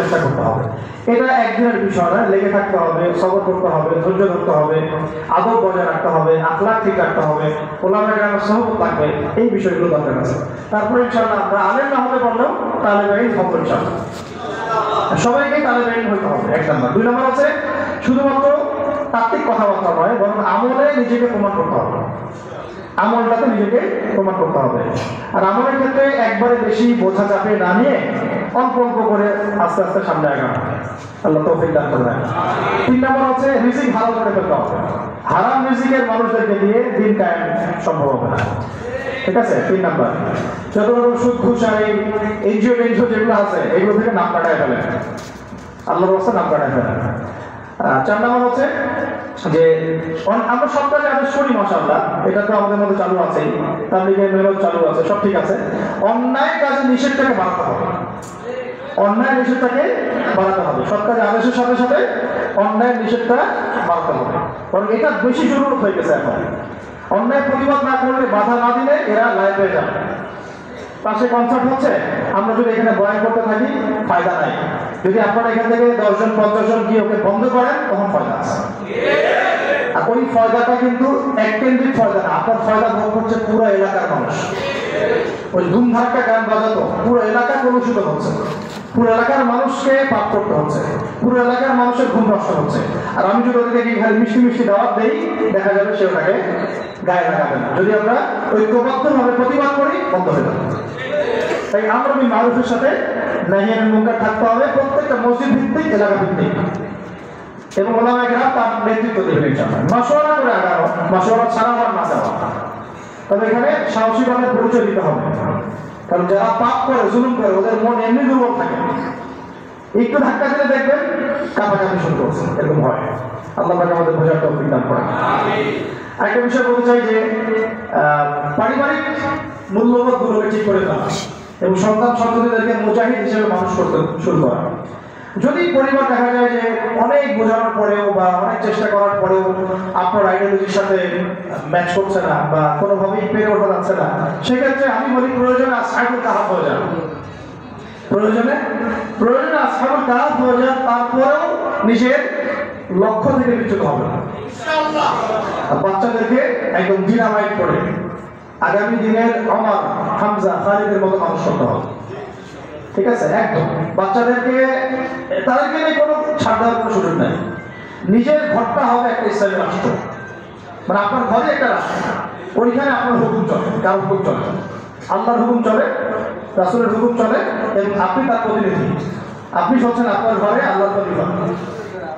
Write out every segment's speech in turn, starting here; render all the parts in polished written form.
চেষ্টা করতে হবে। এটা একদিনের বিষয় না, লেগে থাকতে হবে, সবর করতে হবে, ধৈর্য ধরতে হবে, আদব বজায় রাখতে হবে, আখলাক ঠিক রাখতে হবে, ওলামা কেরামের সহবত লাগবে, এই বিষয়গুলো দরকার আছে। তারপরে ইনশাআল্লাহ আমরা আলেম না হতে পারলেও তালেবে ইলম হবো ইনশাআল্লাহ। সবাইকে তালেবে ইলম হইতে হবে, 1 নম্বর। 2 নম্বর আছে শুধুমাত্র তাত্ত্বিক কথাবার্তা নয়, বরং আমলে নিজেকে প্রমাণ করতে হবে। আমলটাতে নিজেকে প্রমাণ করতে হবে। আর আমলের ক্ষেত্রে একবারে বেশি বোঝা চাপে না নিয়ে অল্প অল্প করে আস্তে আস্তে সামনে আগানো। আল্লাহ তৌফিক দান করবেন। 3 নম্বর হচ্ছে রিজিক হালাল করে ফেলতে হবে। হারাম রিজিকের মানুষদেরকে দিয়ে দিন কায়েম সম্ভব হবে না। ঠিক আছে? 3 নম্বর, যত রকম সুদ ঘুষ আর এনজিও যেগুলো আছে এগুলো থেকে নাম কাটায় ফেলেন, আল্লাহর রাস্তা নাম কাটায় ফেলেন। 4 নম্বর হচ্ছে যে আমরা সব কাজে আদেশ করি মাশাআল্লাহ, এটা তো আমাদের মধ্যে চালু আছেই, তাবলীগের মেহনত চালু আছে, সব ঠিক আছে। অন্যায় কাজে নিষেধটাকে বাড়াতে হবে, অন্যায় নিষেধটাকে বাড়াতে হবে। সব কাজে আদেশের সাথে সাথে অন্যায় নিষেধটা বাড়াতে হবে, কারণ এটা বেশি জরুরত হয়ে গেছে এখন। অন্যায় প্রতিবাদ না করলে, বাধা না দিলে এরা লাইভ হয়ে যাবে। পাশে কনসার্ট হচ্ছে, আমরা যদি এখানে বয়ান করতে থাকি ফায়দা নাই। যদি আপনারা এখান থেকে 10 জন 50 জন গিয়ে ওকে বন্ধ করেন তখন ফায়দা আছে। আর ওই ফায়দাটা কিন্তু এককেন্দ্রিক ফায়দা না, আপনার ফায়দা ভোগ করছে পুরো এলাকার মানুষ। ওই ধুমধাক্কা গান বাজাতো পুরো এলাকা কলুষিত হচ্ছে, পুরো এলাকার মানুষকে পাপ করতে হচ্ছে, পুরো এলাকার মানুষের ঘুম নষ্ট হচ্ছে। আর আমি যদি ওদেরকে খালি মিষ্টি মিষ্টি দাওয়াত দেই, দেখা যাবে সে ওটাকে গায়ে লাগাবে না। যদি আমরা ঐক্যবদ্ধভাবে প্রতিবাদ করি, বন্ধ হয়ে যাবে। তাই আমরা ওই মানুষের সাথে নাহি আনিল মুনকার থাকতে হবে, প্রত্যেকটা মসজিদ ভিত্তিক, এলাকা ভিত্তিক, এবং ওলামায়ে কেরাম তার নেতৃত্ব দেবেন ইনশাআল্লাহ। মাশওয়ারা করে আগানো, মাশওয়ারা ছাড়া আমার না যাওয়া। তবে এখানে সাহসিকতার পরিচয় দিতে হবে, কারণ যারা পাপ করে, জুলুম করে, ওদের মন এমনি দুর্বল থাকে, একটু ধাক্কা দিলে দেখবেন কাঁপাকাঁপি শুরু করছে, এরকম হয়। আল্লাহ পাক আমাদের বোঝার তৌফিক দান করেন। আরেকটা বিষয় বলতে চাই যে পারিবারিক মূল্যবোধগুলোকে ঠিক করে ফেলা এবং সন্তান সন্ততিদেরকে মুজাহিদ হিসেবে মানুষ করতে শুরু করা। যদি পরিবার দেখা যায় যে অনেক বোঝানোর পরেও বা অনেক চেষ্টা করার পরেও আপনার আইডিওলজির সাথে ম্যাচ করছে না বা কোনোভাবেই পেরে ওঠা যাচ্ছে না, সেক্ষেত্রে আমি বলি প্রয়োজনে আসহাবুল কাহাফ হয়ে যান। প্রয়োজনে আসহাবুল কাহাফ হয়ে যান, তারপরেও নিজের লক্ষ্য থেকে বিচ্যুত হবে না। বাচ্চাদেরকে একদম ডিনামাইট করে আগামী দিনের ওমর, হামজা, খালিদের মতো মানুষ করতে হবে। ঠিক আছে? একদম বাচ্চাদেরকে, তাদেরকে নিয়ে কোনো ছাড় দেওয়ার কোনো সুযোগ নাই। নিজের ঘরটা হবে একটা ইসলামী রাষ্ট্র, মানে আপনার ঘরে একটা রাষ্ট্র, ওইখানে আপনার হুকুম চলে, কার হুকুম চলে? আল্লাহর হুকুম চলে, রাসূলের হুকুম চলে, এবং আপনি তার প্রতিনিধি। আপনি হচ্ছেন আপনার ঘরে আল্লাহর খলিফা।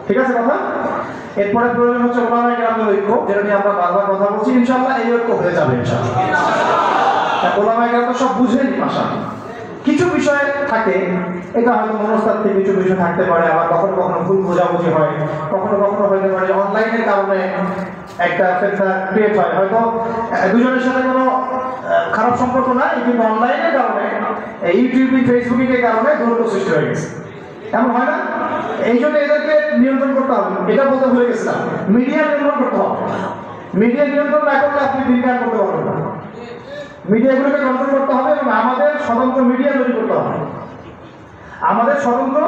ঠিক আছে কথা? এরপরে প্রয়োজন হচ্ছে ওলামায়ে কেরামের ঐক্য, যেটা নিয়ে আমরা বারবার কথা বলছি। ইনশাআল্লাহ এই ঐক্য হয়ে যাবে ইনশাআল্লাহ। ওলামায়ে কেরাম তো সব বুঝেনি মাশাআল্লাহ। কিছু বিষয় থাকে, এটা হয়তো মনস্তাত্ত্বিক কিছু বিষয় থাকতে পারে, আবার কখনো কখনো ভুল বোঝাবুঝি হয়, কখনো কখনো হতে পারে অনলাইনের কারণে একটা ফেতনা ক্রিয়েট হয়। হয়তো দুজনের সাথে কোনো খারাপ সম্পর্ক নাই, কিন্তু অনলাইনের কারণে, ইউটিউবে, ফেসবুকের কারণে দূরত্ব সৃষ্টি হয়ে গেছে। এমন হয় না? এই জন্য এদেরকে নিয়ন্ত্রণ করতে হবে। এটা বলতে ভুলে গেছিলাম, মিডিয়া নিয়ন্ত্রণ করতে হবে। মিডিয়া নিয়ন্ত্রণ না করলে আপনি দিন কাজ করতে পারবেন না। মিডিয়াগুলোকে কন্ট্রোল করতে হবে এবং আমাদের স্বতন্ত্র মিডিয়া তৈরি করতে হবে। আমাদের স্বতন্ত্র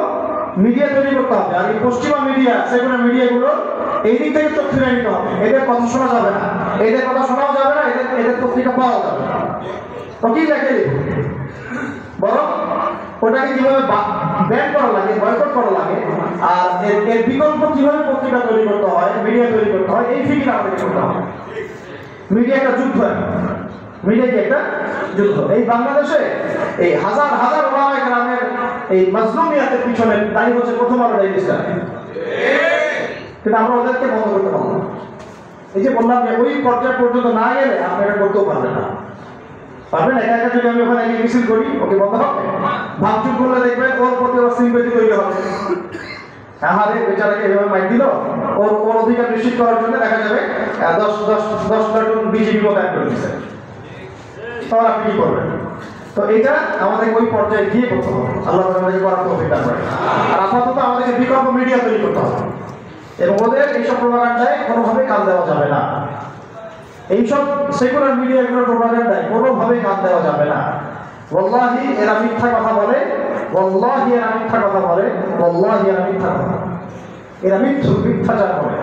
মিডিয়া তৈরি করতে হবে। আর এই পশ্চিমা মিডিয়া, সেকুলার মিডিয়াগুলো এই দিক থেকে চোখ ফিরিয়ে নিতে হবে। এদের কথা শোনা যাবে না, এদের কথা শোনাও যাবে না, এদের পত্রিকা পাওয়া যাবে না। তো কি দেখে বরং ওটাকে কিভাবে ব্যান করা লাগে, বয়কট করা লাগে, আর এর বিকল্প কিভাবে পত্রিকা তৈরি করতে হয়, মিডিয়া তৈরি করতে হয়, এই ফিকির আমাদেরকে করতে হবে। মিডিয়া একটা যুদ্ধ, মিডিয়া কি একটা যুদ্ধ। এই বাংলাদেশে এই হাজার হাজার ওলামায়ে কেরামের এই মাজলুমিয়াতের পিছনে দায়ী হচ্ছে প্রথম আলো ডাইজেস্টটা, কিন্তু আমরা ওদেরকে বন্ধ করতে পারবো না। এই যে বললাম যে ওই পর্যায় পর্যন্ত না গেলে আপনি এটা করতেও পারবেন না। পারবেন একা একা যদি আমি ওখানে মিছিল করি, ওকে বন্ধ হবে? ভাঙচুর করলে দেখবেন ওর প্রতি ওর সিম্পেথি তৈরি হবে। হ্যাঁ রে, বেচারাকে এভাবে মাইক দিল, ওর অধিকার নিশ্চিত করার জন্য দেখা যাবে 10 প্লাটুন বিজেপি মোতায়েন করে দিচ্ছে। তখন আপনি কি করবেন? তো এটা আমাদের ওই পর্যায়ে গিয়ে করতে হবে। আল্লাহ আমাদেরকে করার তৌফিক দান করেন। আর আপাতত আমাদেরকে বিকল্প মিডিয়া তৈরি করতে হবে এবং ওদের এইসব প্রোপাগান্ডায় কোনোভাবেই কান দেওয়া যাবে না। এইসব সেকুলার মিডিয়াগুলোর প্রোপাগান্ডায় কোনোভাবেই কান দেওয়া যাবে না। ওয়াল্লাহি এরা মিথ্যা কথা বলে, ওয়াল্লাহি এরা মিথ্যা কথা বলে, ওয়াল্লাহি এরা মিথ্যা কথা, এরা মিথ্যাচার করে,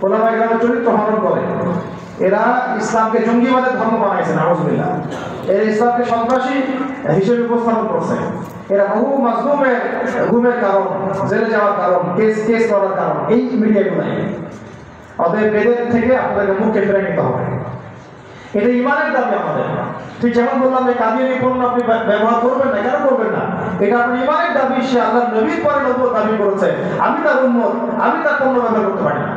ওলামায়ে কেরামের চরিত্র হরণ করে, এরা ইসলামকে জঙ্গিবাদের ধর্ম বানাইছে, নাউজুবিল্লাহ। এরা ইসলামকে সন্ত্রাসী হিসেবে উপস্থাপন করছে। এরা বহু মাজলুমের গুমের কারণ, জেলে যাওয়ার কারণ, কেস করার কারণ এই মিডিয়াগুলাই। অতএব এদের থেকে আপনাদেরকে মুখে ফিরে নিতে হবে। এটা ইমানের দাবি আমাদের। ঠিক যেমন বললাম যে কাদিয়ানী পণ্য আপনি ব্যবহার করবেন না, কেন করবেন না? এটা আপনার ইমানের দাবি। সে আল্লাহর নবীর পরে নবুয়ত দাবি করেছে, আমি তার উম্মত, আমি তার পণ্য ব্যবহার করতে পারি না।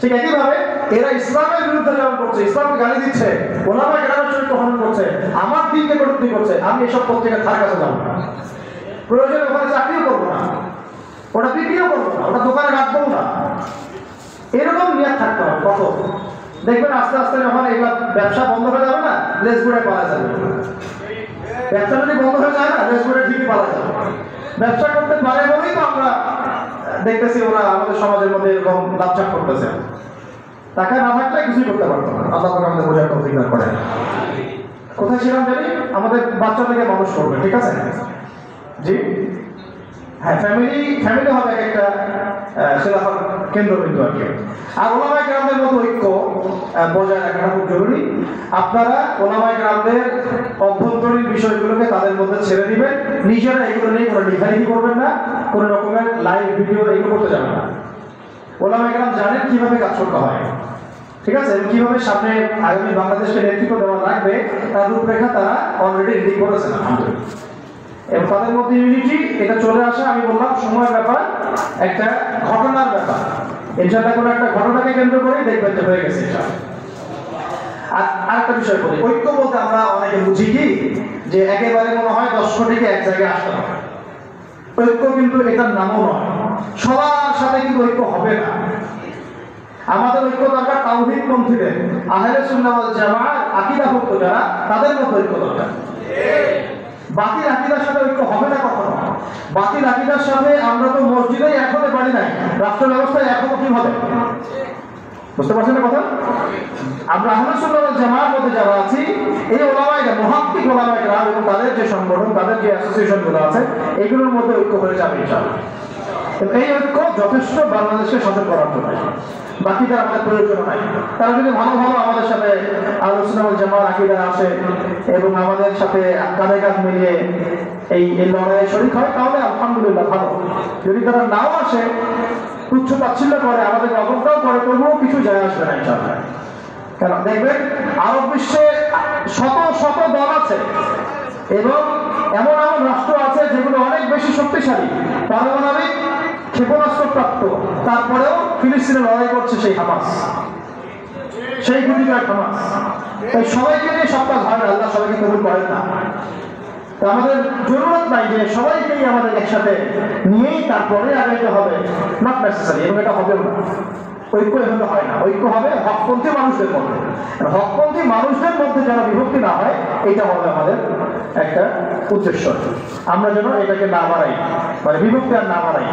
ঠিক একইভাবে এরা ইসলামের বিরুদ্ধে যেমন করছে, ইসলামকে গালি দিচ্ছে, ওলামায়ে কেরামের চরিত্র হনন করছে, আমার দিনকে কটূক্তি করছে, আমি এসব পত্রিকা তার কাছে যাবো না, প্রয়োজনে ওখানে চাকরিও করবো না, ওটা বিক্রিও করবো না, ওটা দোকানে রাখবো না। এরকম নিয়ত থাকতে হবে। কত দেখবেন আস্তে আস্তে যখন এগুলা ব্যবসা বন্ধ হয়ে যাবে না, লেজ গুড়ে পালা যাবে। ব্যবসা যদি বন্ধ হয়ে যায় না, লেজ গুড়ে ঠিকই পালা যাবে। ব্যবসা করতে পারে বলেই তো আমরা দেখতেছি ওরা আমাদের সমাজের মধ্যে এরকম লাভচাপ করতেছে। টাকা না থাকলে কিছুই করতে পারতো না। আল্লাহ পাক আমাদের বোঝার তৌফিক দান করেন। কোথায় ছিলাম জানি? আমাদের বাচ্চাদেরকে মানুষ করবে, ঠিক আছে? জি হ্যাঁ, ফ্যামিলি হবে একটা খেলাফত কেন্দ্রবিন্দু আর কি। আর ওলামায়ে কেরামদের মধ্যে ঐক্য বজায় রাখাটা খুব জরুরি। আপনারা ওলামায়ে কেরামদের অভ্যন্তরীণ বিষয়গুলোকে তাদের মধ্যে ছেড়ে দিবেন, নিজেরা এগুলো নিয়ে কোনো লেখালেখি করবেন না, কোনো রকমের লাইভ ভিডিও এগুলো করতে যাবেন না। ওলামায়ে কেরাম জানেন কিভাবে কাজ করতে হয়, ঠিক আছে? কিভাবে সামনে আগামী বাংলাদেশকে নেতৃত্ব দেওয়া লাগবে তার রূপরেখা তারা অলরেডি রেডি করেছেন আলহামদুলিল্লাহ। এবং তাদের মধ্যে ইউনিটি এটা চলে আসে, আমি বললাম সময়ের ব্যাপার, একটা ঘটনার ব্যাপার। ইনশাআল্লাহ কোনো একটা ঘটনাকে কেন্দ্র করেই দেখবেন যে হয়ে গেছে এটা। আর আরেকটা বিষয় বলি, ঐক্য বলতে আমরা অনেকে বুঝি কি যে একেবারে মনে হয় 10 কোটিকে এক জায়গায় আসতে হবে। ঐক্য কিন্তু এটার নামও নয়। সবার সাথে কিন্তু ঐক্য হবে না। আমাদের ঐক্য দরকার তাওহীদ পন্থীদের, আহলে সুন্নাহ ওয়াল জামাআহ আকীদাভুক্ত যারা, তাদের মধ্যে ঐক্য দরকার। বাতিল আকীদার সাথে ঐক্য হবে না কখনো। বাতিল আকীদার সাথে আমরা তো মসজিদেই এক হতে পারি না, রাষ্ট্র ব্যবস্থায় এক হবো কিভাবে? বুঝতে পারছেন না কথা? আমরা আহলে সুন্নাহ ওয়াল জামাআর মধ্যে যারা আছি, এই ওলামায়ে কেরাম, মুহাক্কিক ওলামায়ে কেরাম এবং তাদের যে সংগঠন, তাদের যে অ্যাসোসিয়েশন গুলো আছে, এগুলোর মধ্যে ঐক্য হয়ে যাবে ইনশাআল্লাহ। এই ঐক্য যথেষ্ট বাংলাদেশকে সচেতন করার জন্য, বাকি তার আমাদের প্রয়োজন নাই। তারা যদি ভালো আমাদের সাথে আলোচনা জামার আকীদা আসে এবং আমাদের সাথে কাঁধে কাঁধ মিলিয়ে এই লড়াইয়ে শরীক হয়, তাহলে আলহামদুলিল্লাহ ভালো। যদি তারা নাও আসে, তুচ্ছ তাচ্ছিল্য করে, আমাদের অবজ্ঞাও করে, তবুও কিছু যায় আসবে না ইনশাআল্লাহ। কেন দেখবেন আরব বিশ্বে শত শত দল আছে এবং এমন এমন রাষ্ট্র আছে যেগুলো অনেক বেশি শক্তিশালী, পারমাণবিক ক্ষেপণাস্ত্র প্রাপ্ত, তারপরেও ফিলিস্তিনে লড়াই করছে সেই হামাস, সেই গুটিকার হামাস। তাই সবাইকে নিয়ে সব কাজ হয় না, আল্লাহ সবাইকে কবুল করেন না। আমাদের জরুরত নাই যে সবাইকেই আমাদের একসাথে নিয়েই তারপরে আগাইতে হবে, নট নেসেসারি, এবং এটা হবেও না। ঐক্য এভাবে হয় না। ঐক্য হবে হকপন্থী মানুষদের মধ্যে। হকপন্থী মানুষদের মধ্যে যেন বিভক্তি না হয়, এটা হবে আমাদের একটা উদ্দেশ্য। আমরা যেন এটাকে না বাড়াই, মানে বিভক্তি আর না বাড়াই।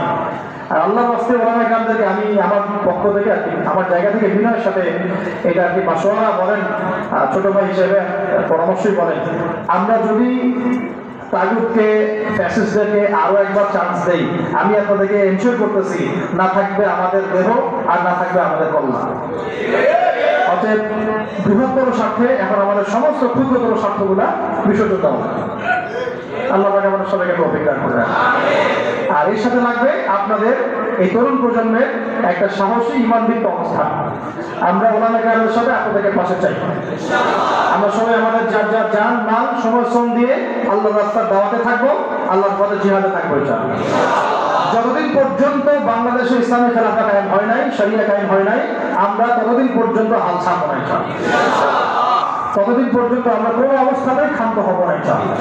আর আল্লাহর রাস্তে ওলামায়ে কেরামদেরকে আমি আমার পক্ষ থেকে আর কি, আমার জায়গা থেকে বিনয়ের সাথে এটা আর কি মাশওয়ারা বলেন, ছোট ভাই হিসেবে পরামর্শই বলেন, আমরা যদি তাগুতকে, ফ্যাসিস্টদেরকে আরো একবার চান্স দেই, আমি আপনাদেরকে এনশিওর করতেছি না থাকবে আমাদের দেহ আর না থাকবে আমাদের কল্যাণ। অতএব বৃহত্তর স্বার্থে এখন আমাদের সমস্ত ক্ষুদ্রতর স্বার্থগুলা বিসর্জন দেওয়া হবে। আল্লাহ পাক আমাদের সবাইকে তৌফিক দান করবেন। আর এর সাথে লাগবে আপনাদের এই তরুণ প্রজন্মের একটা সাহসী ঈমানভিত্তিক অবস্থান। আমরা ওলামায়ে কেরামের সাথে আপনাদেরকে পাশে চাই। আমরা সবাই আমাদের যার যার জান মাল সময় শ্রম দিয়ে আল্লাহর রাস্তার দাওয়াতে থাকবো, আল্লাহর পথে জিহাদে থাকবো ইনশাআল্লাহ। যতদিন পর্যন্ত বাংলাদেশে ইসলামী খেলাফা কায়েম হয় নাই, শরিয়া কায়েম হয় নাই, আমরা ততদিন পর্যন্ত হাল ছাড়বো না ইনশাআল্লাহ। ততদিন পর্যন্ত আমরা কোনো অবস্থাতেই ক্ষান্ত হবো না ইনশাআল্লাহ।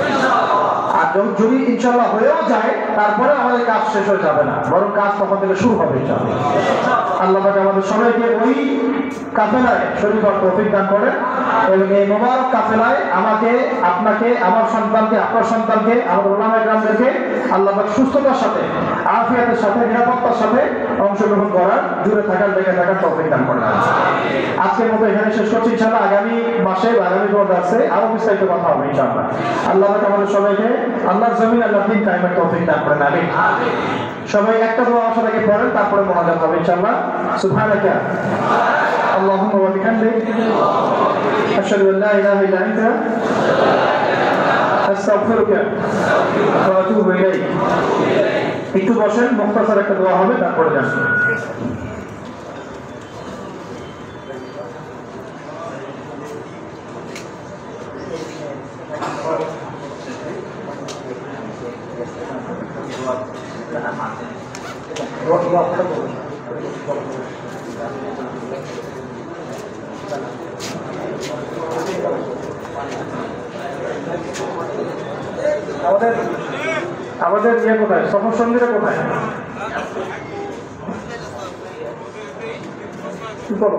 আর যদি ইনশাআল্লাহ হয়েও যায়, তারপরে আমাদের কাজ শেষ হয়ে যাবে না, বরং কাজ তখন থেকে শুরু হবে ইনশাআল্লাহ। আল্লাহ পাক আমাদের সবাইকে ওই কাফেলায় শরীক হওয়ার তৌফিক দান করেন এবং এই মোবারক কাফেলায় আমাকে, আপনাকে, আমার সন্তানকে, আপনার সন্তানকে, আমাদের ওলামায়ে কেরামদেরকে আল্লাহ পাক সুস্থতার সাথে, আফিয়াতের সাথে, নিরাপত্তার সাথে অংশগ্রহণ করার, দূরে থাকার, লেগে থাকার তৌফিক দান করেন। আজকের মতো এখানে শেষ করছি। ইনশাআল্লাহ আগামী মাসে বা আগামী পর্বে আছে আরো বিস্তারিত কথা হবে ইনশাআল্লাহ। আল্লাহ পাক আমাদের সবাইকে আল্লাহর জমিন আল্লাহর দ্বীন কায়েমের তৌফিক দান করেন। আমিন। সবাই একটা দোয়া আমার সাথে পড়েন, তারপরে মোনাজাত হবে ইনশাআল্লাহ। সুবহানাকা আল্লাহুম্মা ওয়া বিহামদিক আশহাদু আল্লা ইলাহা ইল্লা আনতা আস্তাগফিরুকা ওয়া আতুবু ইলাইক। একটু বসেন, মুখতাসার একটা দোয়া হবে, তারপরে যান। আমাদের ইয়ে কোথায়, সফর সঙ্গীরা কোথায়? কি করো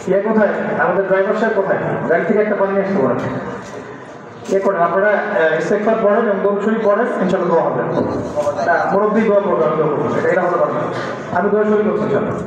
ইয়ে কোথায়? আমাদের ড্রাইভার সাহেব কোথায়? গাড়ি থেকে একটা পানি আসতে পারেন। ইয়ে করেন আপনারা, ইস্তেগফার পড়েন এবং দরুদ শরীফ পড়েন, ইনশাআল্লাহ দোয়া হবে। মুরব্বি দোয়া করবে, আমি দোয়া করবো, এটা হতে পারবে। আমি দোয়া শরীফ করছি ইনশাআল্লাহ।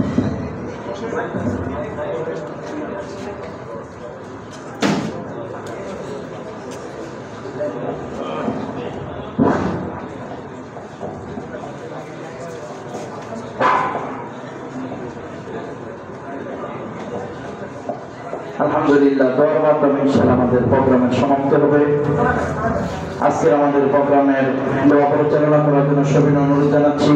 আলহামদুলিল্লাহ, দোয়ার মাধ্যমে ইনশাআল্লাহ আমাদের প্রোগ্রামের সমাপ্তি হবে। আজকের আমাদের প্রোগ্রামের দোয়া পরিচালনা করার জন্য সবিনয় অনুরোধ জানাচ্ছি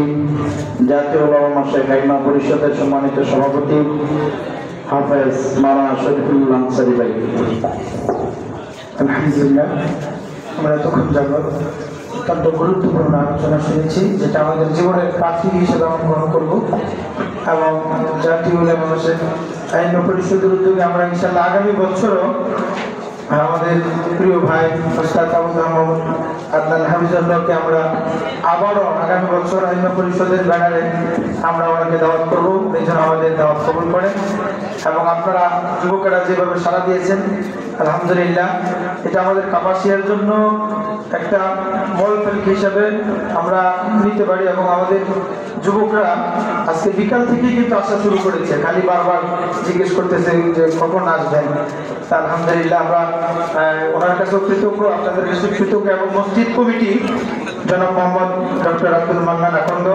জাতীয় উলামা শেখ আইমা পরিষদের সম্মানিত সভাপতি হাফেজ মাওলানা শরীফুল আনসারী ভাই। আলহামদুলিল্লাহ, আমরা তখন যাবত অত্যন্ত গুরুত্বপূর্ণ আলোচনা শুনেছি, যেটা আমাদের জীবনের পাখি হিসেবে আমরা গ্রহণ করবো। এবং জাতীয় উলামা শেখ আইন পরিষদের উদ্যোগে আমরা ইনশাআল্লাহ আগামী বছরও আমাদের প্রিয় ভাই ওস্তাদ আবুল মাহমুদ আদনান হাফিজুল্লাহকে আমরা আবারও আগামী বছর আইন পরিষদের ব্যানারে আমরা ওনাকে দাওয়াত করবো, এই জন্য আমাদের দাওয়াত কবুল করেন। এবং আপনারা যুবকেরা যেভাবে সাড়া দিয়েছেন, আলহামদুলিল্লাহ, এটা আমাদের কাপাসিয়ার জন্য একটা মলফেল হিসাবে আমরা নিতে পারি। এবং আমাদের যুবকরা আজকে বিকাল থেকেই কিন্তু আসা শুরু করেছে, খালি বারবার জিজ্ঞেস করতেছে যে কখন আসবেন। তা আলহামদুলিল্লাহ আমরা ওনার কাছেও কৃতজ্ঞ, আপনাদের কাছে কৃতজ্ঞ, এবং মসজিদ কমিটি জনাব মোহাম্মদ ডক্টর আব্দুল মান্নান আকন্দ